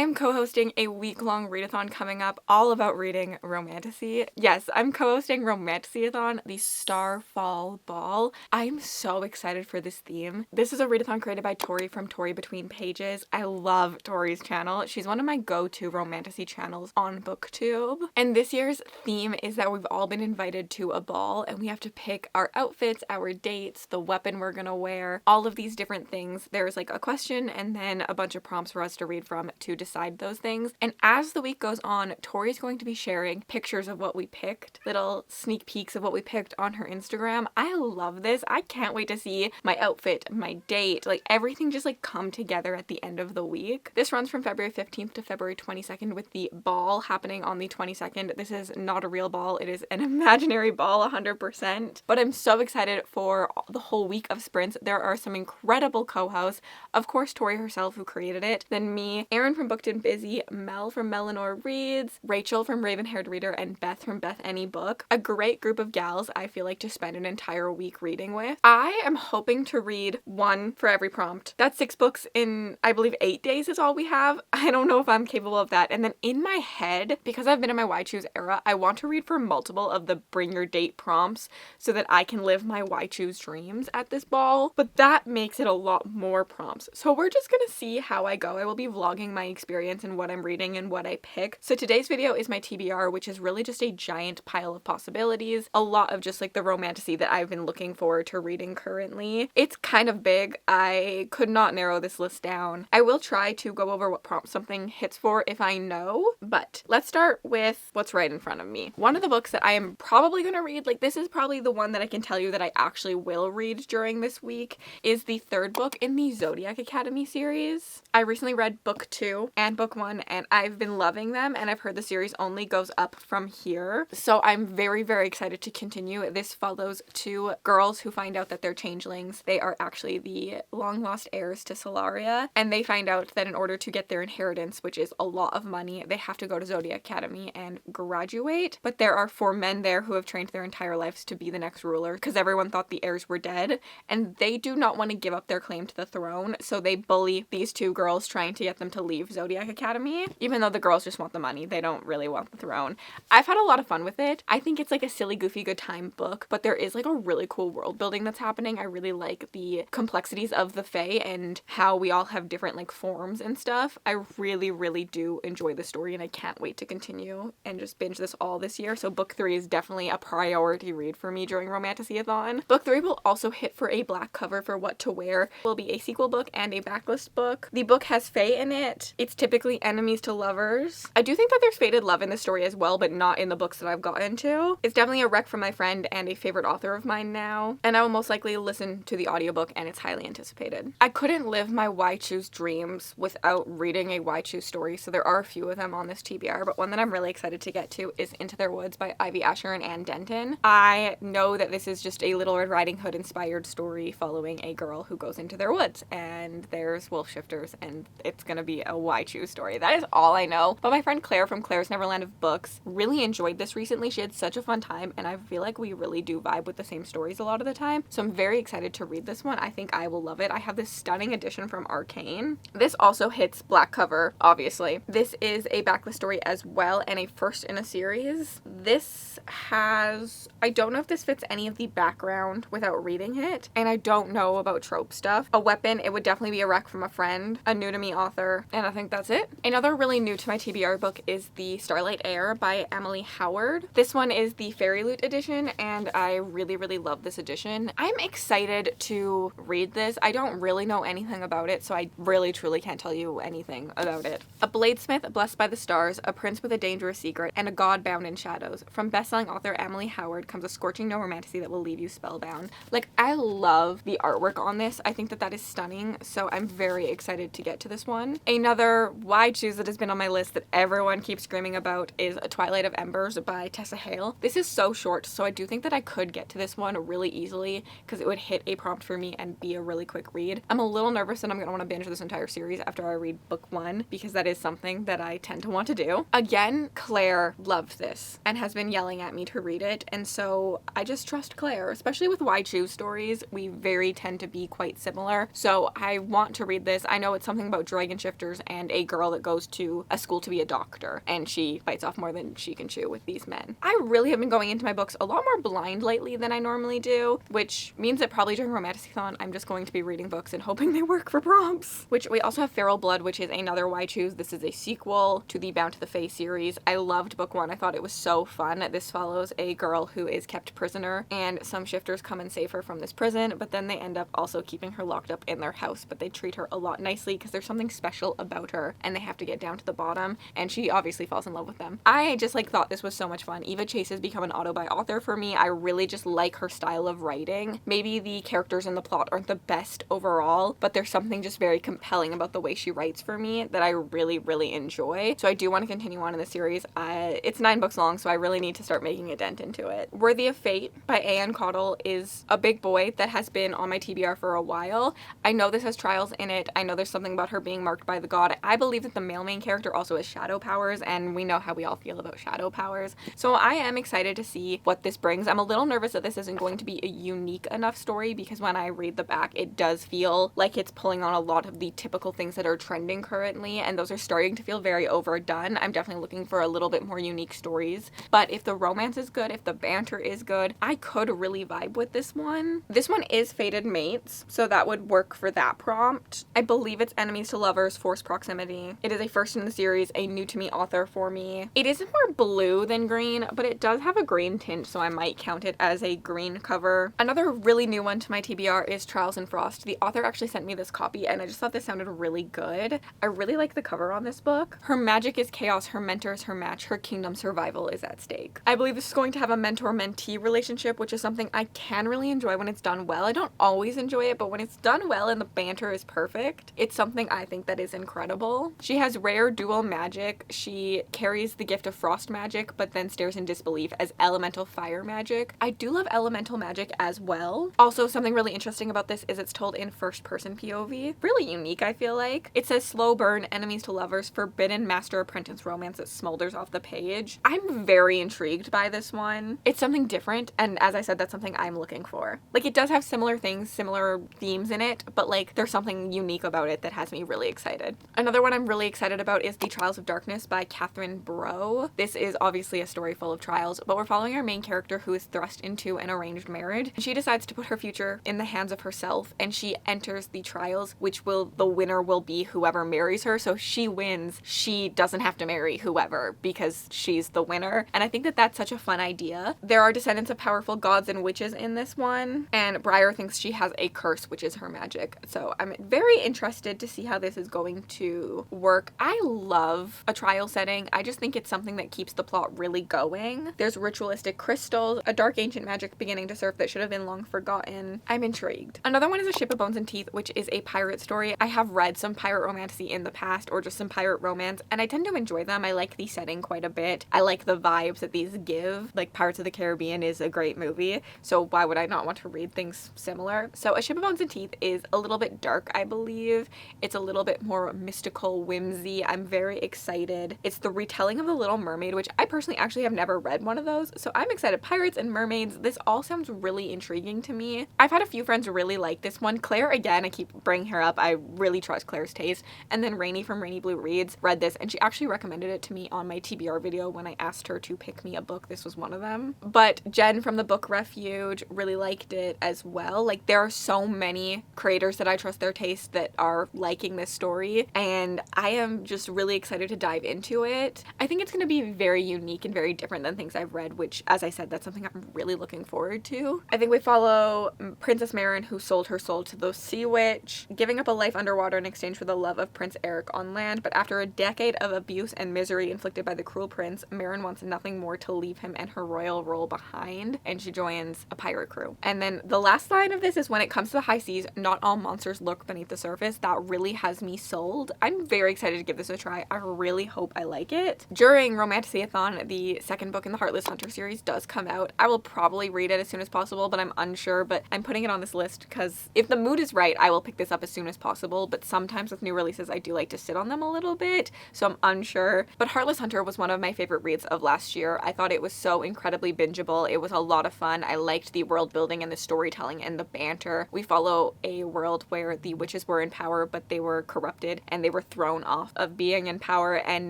am co-hosting a week-long readathon coming up all about reading romantasy. Yes, I'm co-hosting Romantasyathon, the Starfall Ball. I'm so excited for this theme. This is a readathon created by Tori from Tori Between Pages. I love Tori's channel. She's one of my go-to romantasy channels on BookTube. And this year's theme is that we've all been invited to a ball and we have to pick our outfits, our dates, the weapon we're gonna wear, all of these different things. There's like a question and then a bunch of prompts for us to read from to decide those things. And as the week goes on, Tori's going to be sharing pictures of what we picked, little sneak peeks of what we picked on her Instagram. I love this. I can't wait to see my outfit, my date, like everything just like come together at the end of the week. This runs from February 15th to February 22nd with the ball happening on the 22nd. This is not a real ball. It is an imaginary ball 100%. But I'm so excited for the whole week of sprints. There are some incredible co-hosts. Of course, Tori herself who created it, then me, Erin from Booked and Busy, Mel from Melanor Reads, Rachel from Raven Haired Reader, and Beth from Beth Any Book. A great group of gals I feel like to spend an entire week reading with. I am hoping to read one for every prompt. That's 6 books in, I believe, 8 days is all we have. I don't know if I'm capable of that. And then in my head, because I've been in my Why Choose era, I want to read for multiple of the bring your date prompts so that I can live my Why Choose dreams at this ball. But that makes it a lot more prompts. So we're just gonna see how I go. I will be vlogging my experience and what I'm reading and what I pick. So today's video is my TBR, which is really just a giant pile of possibilities. A lot of just like the romantasy that I've been looking forward to reading currently. It's kind of big. I could not narrow this list down. I will try to go over what prompt something hits for if I know, but let's start with what's right in front of me. One of the books that I am probably gonna read, like this is probably the one that I can tell you that I actually will read during this week, is the 3rd book in the Zodiac Academy series. I recently read book 2 and book 1 and I've been loving them, and I've heard the series only goes up from here. So I'm very, very excited to continue. This follows 2 girls who find out that they're changelings. They are actually the long lost heirs to Solaria, and they find out that in order to get their inheritance, which is a lot of money, they have to go to Zodiac Academy and graduate. But there are 4 men there who have trained their entire lives to be the next ruler because everyone thought the heirs were dead, and they do not want to give up their claim to the throne, so they bully these 2 girls trying to get them to leave Zodiac Academy, even though the girls just want the money. They don't really want the throne. I've had a lot of fun with it. I think it's like a silly, goofy, good time book, but there is like a really cool world building that's happening. I really like the complexities of the Fae and how we all have different like forms and stuff. I really, really do enjoy the story, and I can't wait to continue and just binge this all this year. So book 3 is definitely a priority read for me during Romantasyathon. Book 3 will also hit for a black cover for What to Wear. It will be a sequel book and a backlist book. The book has Fae in it. It's typically enemies to lovers. I do think that there's fated love in the story as well, but not in the books that I've gotten to. It's definitely a rec from my friend and a favorite author of mine now, and I will most likely listen to the audiobook, and it's highly anticipated. I couldn't live my Why Choose dreams without reading a Why Choose story, so there are a few of them on this TBR, but one that I'm really excited to get to is Into Their Woods by Ivy Asher and Anne Denton. I know that this is just a Little Red Riding Hood inspired story following a girl who goes into their woods, and there's wolf shifters, and it's gonna be a Why Choose story. That is all I know. But my friend Claire from Claire's Neverland of Books really enjoyed this recently. She had such a fun time, and I feel like we really do vibe with the same stories a lot of the time. So I'm very excited to read this one. I think I will love it. I have this stunning edition from Arcane. This also hits black cover, obviously. This is a backlist story as well, and a first in a series. This has, I don't know if this fits any of the background without reading it, and I don't know about trope stuff. A weapon, it would definitely be a rec from a friend, a new to me author, and I think that's it. Another really new to my TBR book is The Starlight Heir by Emily Howard. This one is the Fairy Loot edition, and I really, really love this edition. I'm excited to read this. I don't really know anything about it, so I really, truly can't tell you anything about it. A bladesmith blessed by the stars, a prince with a dangerous secret, and a god bound in shadows. From bestselling author Emily Howard comes a scorching no romantasy that will leave you spellbound. Like, I love the artwork on this. I think that that is stunning, so I'm very excited to get to this one. Another Why Choose that has been on my list that everyone keeps screaming about is A Twilight of Embers by Tessa Hale. This is so short, so I do think that I could get to this one really easily because it would hit a prompt for me and be a really quick read. I'm a little nervous that I'm going to want to binge this entire series after I read book 1 because that is something that I tend to want to do. Again, Claire loved this and has been yelling at me to read it, and so I just trust Claire, especially with Why Choose stories. We very tend to be quite similar, so I want to read this. I know it's something about dragon shifters and a girl that goes to a school to be a doctor, and she bites off more than she can chew with these men. I really have been going into my books a lot more blind lately than I normally do, which means that probably during romantasyathon I'm just going to be reading books and hoping they work for prompts. Which we also have Feral Blood, which is another Why Choose. This is a sequel to the Bound to the Fae series. I loved book 1. I thought it was so fun. This follows a girl who is kept prisoner, and some shifters come and save her from this prison, but then they end up also keeping her locked up in their house, but they treat her a lot nicely because there's something special about her, and they have to get down to the bottom, and she obviously falls in love with them. I just thought this was so much fun. Eva Chase has become an auto-buy author for me. I really just like her style of writing. Maybe the characters in the plot aren't the best overall, but there's something just very compelling about the way she writes for me that I really, really enjoy. So I do want to continue on in the series. It's 9 books long, so I really need to start making a dent into it. Worthy of Fate by A.N. Caudle is a big boy that has been on my TBR for a while. I know this has trials in it. I know there's something about her being marked by the god. I believe that the male main character also has shadow powers, and we know how we all feel about shadow powers. So I am excited to see what this brings. I'm a little nervous that this isn't going to be a unique enough story, because when I read the back, it does feel like it's pulling on a lot of the typical things that are trending currently, and those are starting to feel very overdone. I'm definitely looking for a little bit more unique stories. But if the romance is good, if the banter is good, I could really vibe with this one. This one is Fated Mates, so that would work for that prompt. I believe it's enemies to lovers, forced proximity. It is a first in the series, a new to me author for me. It is more blue than green, but it does have a green tint, so I might count it as a green cover. Another really new one to my TBR is Trials in Frost. The author actually sent me this copy, and I just thought this sounded really good. I really like the cover on this book. Her magic is chaos, her mentor is her match, her kingdom survival is at stake. I believe this is going to have a mentor-mentee relationship, which is something I can really enjoy when it's done well. I don't always enjoy it, but when it's done well and the banter is perfect, it's something I think that is incredible. She has rare dual magic. She carries the gift of frost magic, but then stares in disbelief as elemental fire magic. I do love elemental magic as well. Also, something really interesting about this is it's told in first-person POV. Really unique, I feel like. It says slow burn, enemies to lovers, forbidden master-apprentice romance that smolders off the page. I'm very intrigued by this one. It's something different, and as I said, that's something I'm looking for. It does have similar things, similar themes in it, but there's something unique about it that has me really excited. Another one I'm really excited about is The Trials of Darkness by Catherine Bro. This is obviously a story full of trials, but we're following our main character who is thrust into an arranged marriage. She decides to put her future in the hands of herself, and she enters the trials, the winner will be whoever marries her. So she wins. She doesn't have to marry whoever because she's the winner. And I think that that's such a fun idea. There are descendants of powerful gods and witches in this one, and Briar thinks she has a curse, which is her magic. So I'm very interested to see how this is going to work. I love a trial setting. I just think it's something that keeps the plot really going. There's ritualistic crystals, a dark ancient magic beginning to surf that should have been long forgotten. I'm intrigued. Another one is A Ship of Bones and Teeth, which is a pirate story. I have read some pirate romantasy in the past, or just some pirate romance, and I tend to enjoy them. I like the setting quite a bit. I like the vibes that these give. Pirates of the Caribbean is a great movie, so why would I not want to read things similar? So A Ship of Bones and Teeth is a little bit dark, I believe. It's a little bit more mystical, whimsy. I'm very excited. It's the retelling of The Little Mermaid, which I personally actually have never read one of those, so I'm excited. Pirates and mermaids, this all sounds really intriguing to me. I've had a few friends really like this one. Claire, again, I keep bringing her up. I really trust Claire's taste. And then Rainy from Rainy Blue Reads read this, and she actually recommended it to me on my TBR video when I asked her to pick me a book. This was one of them. But Jen from the Book Refuge really liked it as well. There are so many creators that I trust their taste that are liking this story, and I am just really excited to dive into it. I think it's going to be very unique and very different than things I've read, which, as I said, that's something I'm really looking forward to. I think we follow Princess Marin, who sold her soul to the Sea Witch, giving up a life underwater in exchange for the love of Prince Eric on land, but after a decade of abuse and misery inflicted by the cruel prince, Marin wants nothing more to leave him and her royal role behind, and she joins a pirate crew. And then the last line of this is, when it comes to the high seas, not all monsters lurk beneath the surface. That really has me sold. I'm very excited to give this a try. I really hope I like it. During romantasyathon, the second book in the Heartless Hunter series does come out. I will probably read it as soon as possible, but I'm unsure, but I'm putting it on this list because if the mood is right, I will pick this up as soon as possible, but sometimes with new releases, I do like to sit on them a little bit, so I'm unsure. But Heartless Hunter was one of my favorite reads of last year. I thought it was so incredibly bingeable. It was a lot of fun. I liked the world building and the storytelling and the banter. We follow a world where the witches were in power, but they were corrupted and they were thrown off of being in power, and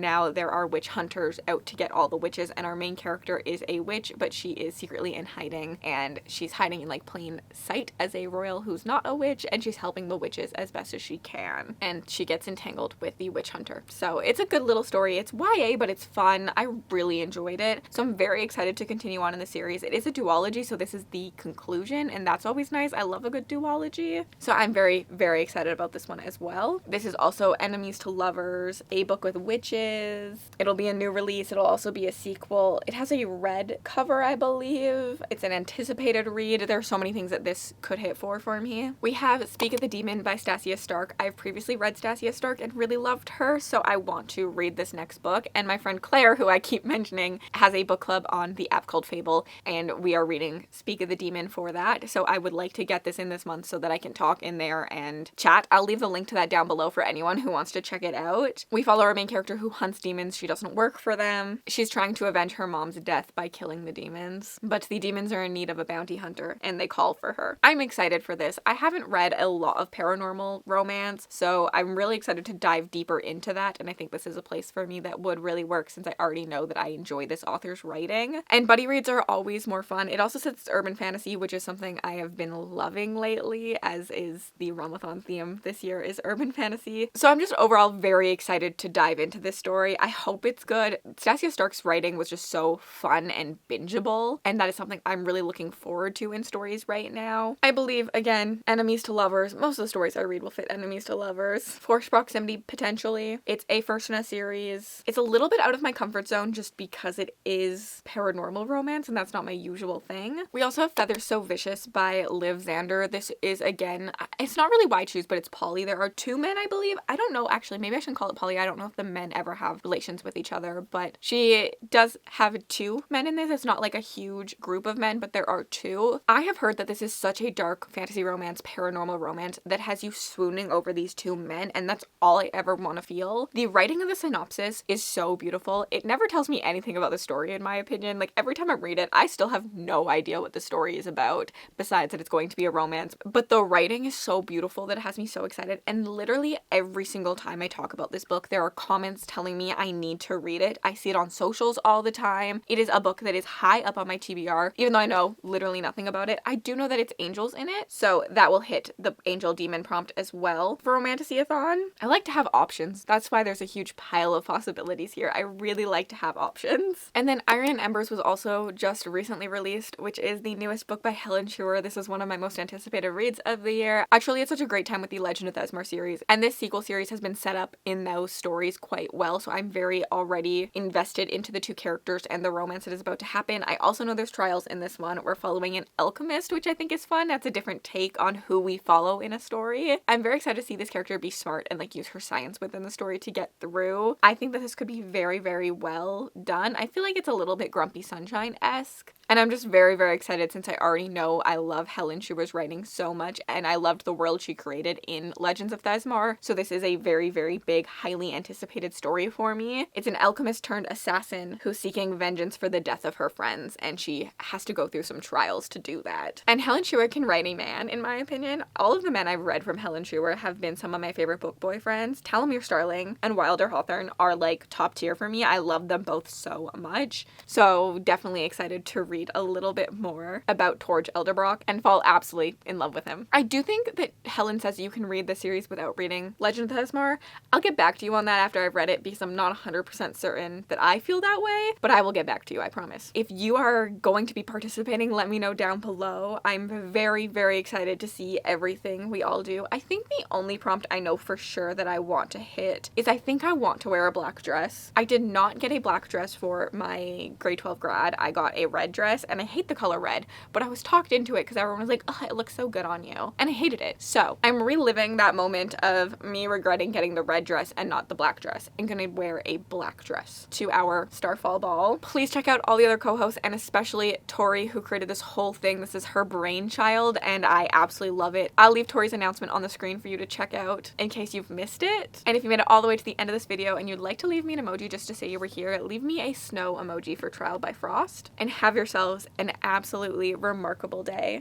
now there are witch hunters out to get all the witches, and our main character is a witch, but she is secretly in hiding, and she's hiding in like plain sight as a royal who's not a witch, and she's helping the witches as best as she can, and she gets entangled with the witch hunter. So it's a good little story. It's YA, but it's fun. I really enjoyed it, so I'm very excited to continue on in the series. It is a duology, so this is the conclusion, and that's always nice. I love a good duology, so I'm very, very excited about this one as well. This is also Enemies to Lovers, a book with witches. It'll be a new release. It'll also be a sequel. It has a red cover, I believe. It's an anticipated read. There are so many things that this could hit for me. We have Speak of the Demon by Stasia Stark. I've previously read Stasia Stark and really loved her, so I want to read this next book. And my friend Claire, who I keep mentioning, has a book club on the app called Fable, and we are reading Speak of the Demon for that. So I would like to get this in this month so that I can talk in there and chat. I'll leave the link to that down below for anyone who wants to check it out. We follow our main character who hunts demons. She doesn't work for them. She's trying to avenge her mom's death by killing the demons, but the demons are in need of a bounty hunter and they call for her. I'm excited for this. I haven't read a lot of paranormal romance, so I'm really excited to dive deeper into that, and I think this is a place for me that would really work since I already know that I enjoy this author's writing. And buddy reads are always more fun. It also says it's urban fantasy, which is something I have been loving lately, as is the Romathon theme this year is urban fantasy. So I'm just overall very excited to dive into this story. I hope it's good. Stasia Stark's writing was just so fun and bingeable, and that is something I'm really looking forward to in stories right now. I believe, again, enemies to lovers. Most of the stories I read will fit enemies to lovers. Forced proximity, potentially. It's a first in a series. It's a little bit out of my comfort zone just because it is paranormal romance, and that's not my usual thing. We also have Feathers So Vicious by Liv Xander. This is, again, it's not really why I choose, but it's poly. There are two men, I believe. I don't know, actually. Maybe I shouldn't call it poly. I don't know if the men ever have relations with each other, but she does have two men in this. It's not like a huge group of men, but there are two. I have heard that this is such a dark fantasy romance, paranormal romance, that has you swooning over these two men, and that's all I ever want to feel. The writing of the synopsis is so beautiful. It never tells me anything about the story, in my opinion. Like, every time I read it, I still have no idea what the story is about, besides that it's going to be a romance. But the writing is so beautiful that it has me so excited, and literally every single time I talk about this book, there are comments telling me I need to read it. I see it on socials all the time. It is a book that is high up on my TBR, even though I know literally nothing about it. I do know that it's angels in it, so that will hit the angel demon prompt as well. For romantasyathon, I like to have options. That's why there's a huge pile of possibilities here. I really like to have options. And then Iron and Embers was also just recently released, which is the newest book by Helen Schuer. This is one of my most anticipated reads of the year. Actually, it's such a great time with the Legend of Thesmar series, and this sequel series has been set up in those stories quite well, so I'm very already invested into the two characters and the romance that is about to happen. I also know there's trials in this one. We're following an alchemist, which I think is fun. That's a different take on who we follow in a story. I'm very excited to see this character be smart and like use her science within the story to get through. I think that this could be very, very well done. I feel like it's a little bit Grumpy Sunshine-esque, and I'm just very, very excited since I already know I love Helen Schuer's writing so much, and I loved the world she created in Legends of Thesmar, so this is a very, very big, highly anticipated story for me. It's an alchemist turned assassin who's seeking vengeance for the death of her friends, and she has to go through some trials to do that. And Helen Schuer can write a man, in my opinion. All of the men I've read from Helen Schuer have been some of my favorite book boyfriends. Talamir Starling and Wilder Hawthorne are like top tier for me. I love them both so much. So definitely excited to read a little bit more about Torge Elderbrock and fall absolutely in love with him. I do think that Helen says you can read the series without reading Legend of Thesmar. I'll get back to you on that after I've read it because I'm not 100% certain that I feel that way, but I will get back to you, I promise. If you are going to be participating, let me know down below. I'm very, very excited to see everything we all do. I think the only prompt I know for sure that I want to hit is I think I want to wear a black dress. I did not get a black dress for my grade 12 grad. I got a red dress, and I hate the color red, but I was talked into it because everyone was like, oh, it looks so good on you, and I hated it. So I'm reliving that moment of me regretting getting the red dress and not the black dress. I'm gonna wear a black dress to our Starfall ball. Please check out all the other co-hosts, and especially Tori, who created this whole thing. This is her brainchild, and I absolutely love it. I'll leave Tori's announcement on the screen for you to check out in case you've missed it. And if you made it all the way to the end of this video and you'd like to leave me an emoji just to say you were here, leave me a snow emoji for Trial by Frost, and have yourselves an absolutely remarkable day.